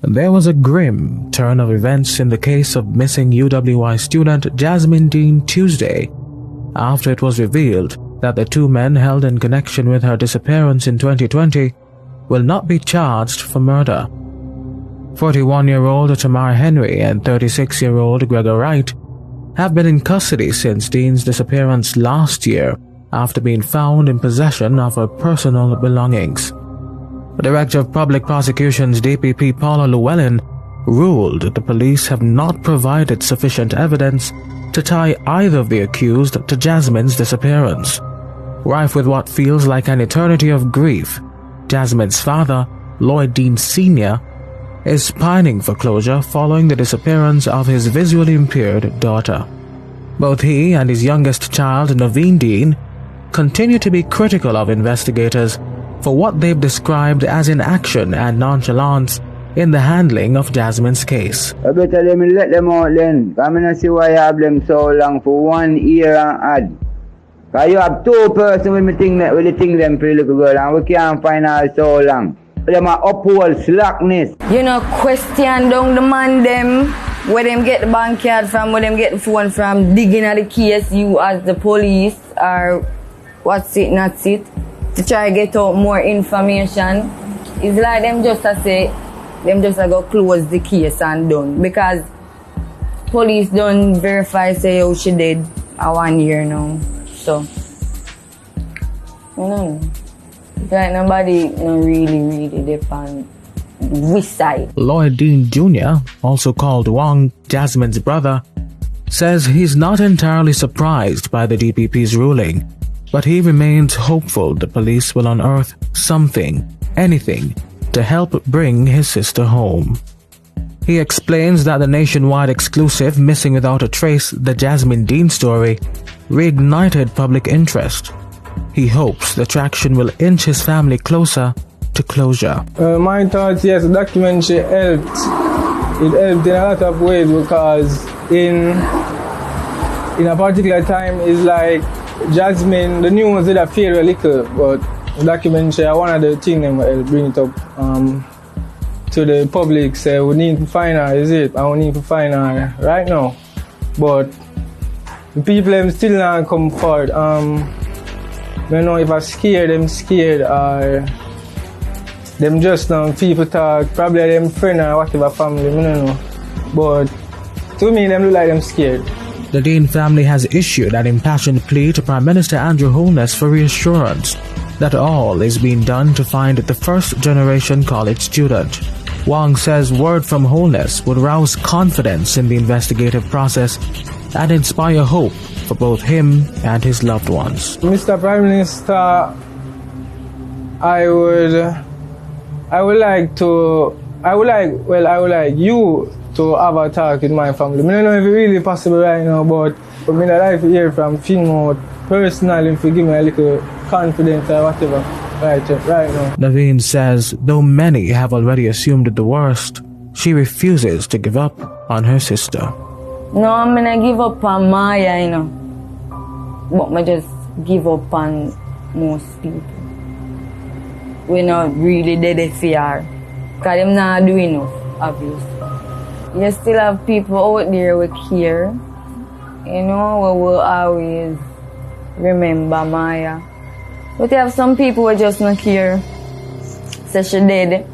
There was a grim turn of events in the case of missing UWI student Jasmine Dean Tuesday, after it was revealed that the two men held in connection with her disappearance in 2020 will not be charged for murder. 41-year-old Tamar Henry and 36-year-old Gregor Wright have been in custody since Dean's disappearance last year after being found in possession of her personal belongings. The Director of Public Prosecutions DPP Paula Llewellyn ruled that the police have not provided sufficient evidence to tie either of the accused to Jasmine's disappearance. Rife with what feels like an eternity of grief, Jasmine's father, Lloyd Dean Sr., is pining for closure following the disappearance of his visually impaired daughter. Both he and his youngest child, Naveen Dean, continue to be critical of investigators for what they've described as inaction and nonchalance in the handling of Jasmine's case. I better let them out then. I mean, I see why you have them so long for 1 year and odd. Because you have two persons with the thing them for the little girl and we can't find her so long. Them are uphold slackness. You know, question down the man them, where them get the bank card from, where them get the phone from, digging at the case, you as the police, or what's it, not it, to try to get out more information. It's like them just to say, them just to go close the case and done. Because police don't verify, say, oh, she dead 1 year now. So, you know, it's like nobody really depend which side. Lloyd Dean Jr., also called Wong, Jasmine's brother, says he's not entirely surprised by the DPP's ruling, but he remains hopeful the police will unearth something, anything, to help bring his sister home. He explains that the nationwide exclusive Missing Without a Trace, the Jasmine Dean story, reignited public interest. He hopes the traction will inch his family closer to closure. My thoughts, yes, the documentary helped. It helped in a lot of ways because in a particular time, it's like Jasmine, the news did a feel a little, but the documentary, one of the things that will bring it up to the public, say we need to find her, is it? And we need to find her right now. But the people them still not come forward. I don't know if I'm scared, them scared, or them just people talk, probably them friend or whatever family, I don't know. But to me, them look like them scared. The Dean family has issued an impassioned plea to Prime Minister Andrew Holness for reassurance that all is being done to find the first-generation college student. Wong says word from Holness would rouse confidence in the investigative process and inspire hope for both him and his loved ones. Mr. Prime Minister, I would like you to have a talk with my family. I don't know if it's really possible right now, but I mean, I'd like to hear from Finmo personally if you give me a little confidence or whatever right now. Naveen says though many have already assumed the worst, she refuses to give up on her sister. No, I'm gonna give up on Maya, you know. But I just give up on most people. We're not really dead for her. Because them not doing enough, obviously. You still have people out there who care. You know, who will always remember Maya. But you have some people who just not care. Say she dead.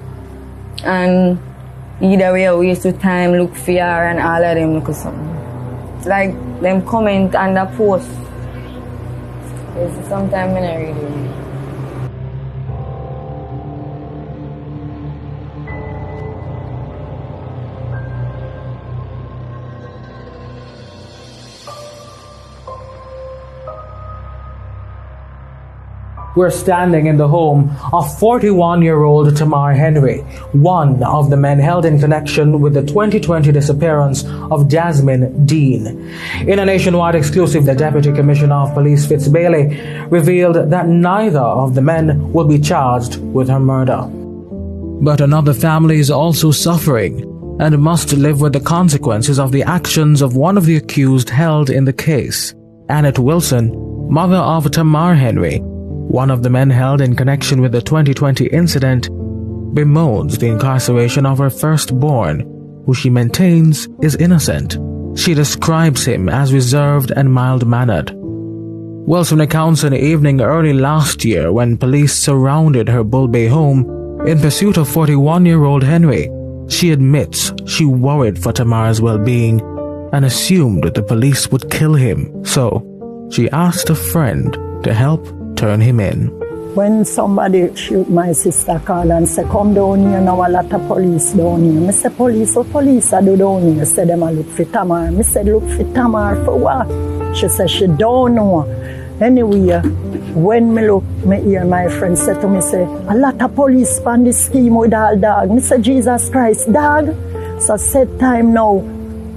And either way, we waste time look for her and all of them look for something. Like them comment on the post. Sometimes I don't really. We're standing in the home of 41-year-old Tamar Henry, one of the men held in connection with the 2020 disappearance of Jasmine Dean. In a nationwide exclusive, the Deputy Commissioner of Police Fitz Bailey revealed that neither of the men will be charged with her murder. But another family is also suffering and must live with the consequences of the actions of one of the accused held in the case. Annette Wilson, mother of Tamar Henry, one of the men held in connection with the 2020 incident, bemoans the incarceration of her firstborn, who she maintains is innocent. She describes him as reserved and mild-mannered. Wilson recounts an evening early last year when police surrounded her Bull Bay home in pursuit of 41-year-old Henry. She admits she worried for Tamar's well-being and assumed the police would kill him, so she asked a friend to help turn him in. When somebody shoot my sister call and say, come down here, now a lot of police down here. I say, police, what police I do down here? Say, them I look for Tamar. I said, look for Tamar for what? She said, she don't know. Anyway, when me look, me hear my friend say to me, say, a lot of police on this scheme with all dog. I say, Jesus Christ, dog. So set time now,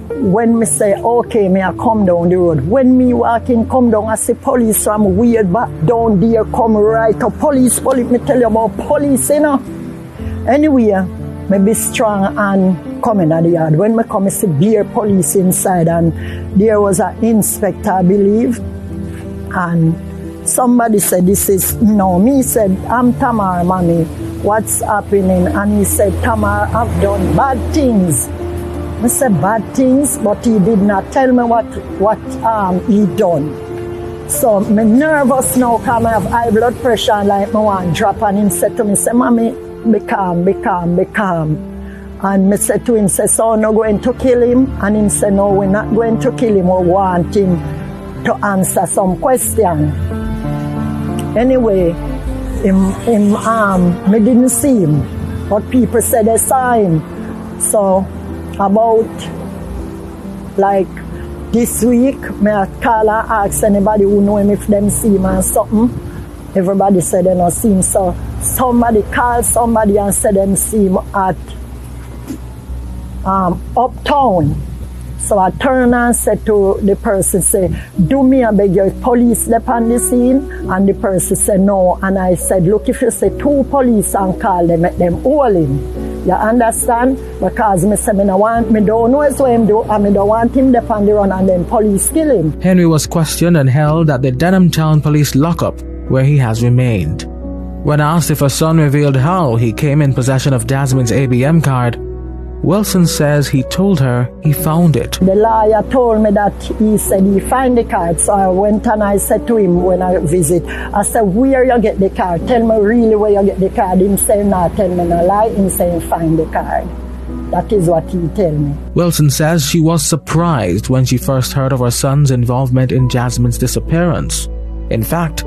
when me say, okay, me I come down the road. When me walking, come down, I see police from weird back down there, come right up. Police, me tell you about police, you know. Anyway, me be strong and come in at the yard. When me come, I see beer police inside, and there was an inspector, I believe. And somebody said, this is, me said, I'm Tamar, mommy, what's happening? And he said, Tamar, I've done bad things. I said, bad things, but he did not tell me what he done. So I'm nervous now because I have high blood pressure and like I want to drop. And he said to me, say, mommy, be calm, be calm, be calm. And I said to him, say, so we're not going to kill him? And he said, no, we're not going to kill him. We want him to answer some question. Anyway, me didn't see him, but people said they saw him. So about like this week, me I call and ask anybody who know him if them see him or something. Everybody said they not see him. So somebody called somebody and said them see him at uptown. So I turned and said to the person, say, do me a beg you, police left on the scene? And the person said, no. And I said, look, if you say 2 police and call them, make them all in. You understand? Because me say, me don't know what him do, and me don't want him left on the run and then police kill him. Henry was questioned and held at the Denham Town Police lockup, where he has remained. When asked if her son revealed how he came in possession of Jasmine's ABM card, Wilson says he told her he found it. The lawyer told me that he said he find the card. So I went and I said to him when I visit, I said, where you get the card? Tell me really where you get the card. Him saying, no, tell me no lie. Him saying, find the card. That is what he tell me. Wilson says she was surprised when she first heard of her son's involvement in Jasmine's disappearance. In fact,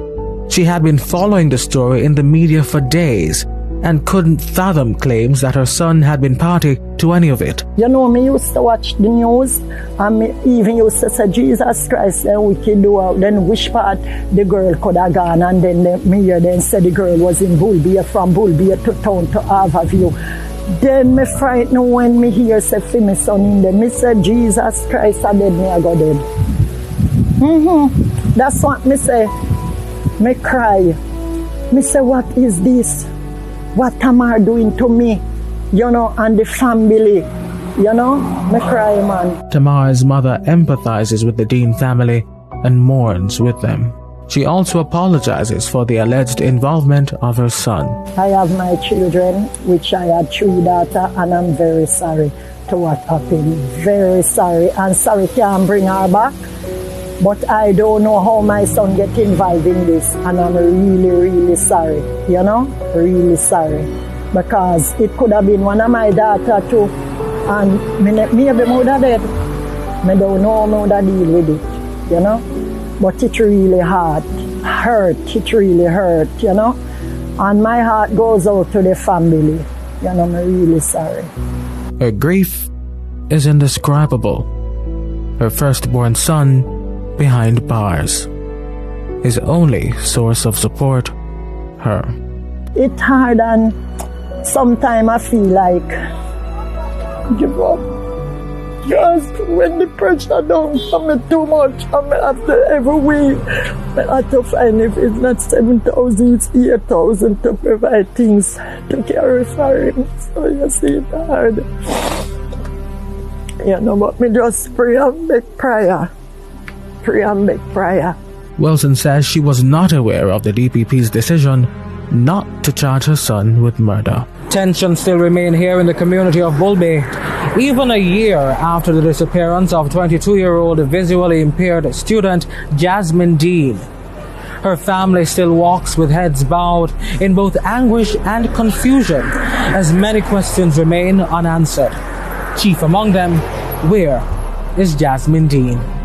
she had been following the story in the media for days and couldn't fathom claims that her son had been party to any of it. You know, me used to watch the news, and me even used to say, Jesus Christ, then we could do out, then which part the girl could have gone, and then me hear then said the girl was in Bull Bay, from Bull Bay to town to Harborview. Then me frightened when me hear say for my son in there. Me say, Jesus Christ, I dead, me I go dead. That's what me say. Me cry. Me say, what is this? What Tamar doing to me, and the family, me cry, man. Tamar's mother empathizes with the Dean family and mourns with them. She also apologizes for the alleged involvement of her son. I have my children, which I had 3 daughters, and I'm very sorry to what happened. Very sorry, and sorry can't bring her back. But I don't know how my son get involved in this, and I'm really, really sorry, really sorry. Because it could have been one of my daughters too, and maybe I would have dead. I don't know how to deal with it, But it really hurt, it really hurt, And my heart goes out to the family, I'm really sorry. Her grief is indescribable. Her firstborn son behind bars. His only source of support, her. It's hard, and sometimes I feel like give up. Just when the pressure down for me too much, and I have to every week, I have to find if it's not 7,000, it's 8,000 to provide things to carry for him. So you see, it's hard. But me just pray and make prayer. Pray and make prayer. Wilson says she was not aware of the DPP's decision not to charge her son with murder. Tensions still remain here in the community of Bulbe, even a year after the disappearance of 22-year-old visually impaired student Jasmine Dean. Her family still walks with heads bowed in both anguish and confusion as many questions remain unanswered. Chief among them, where is Jasmine Dean?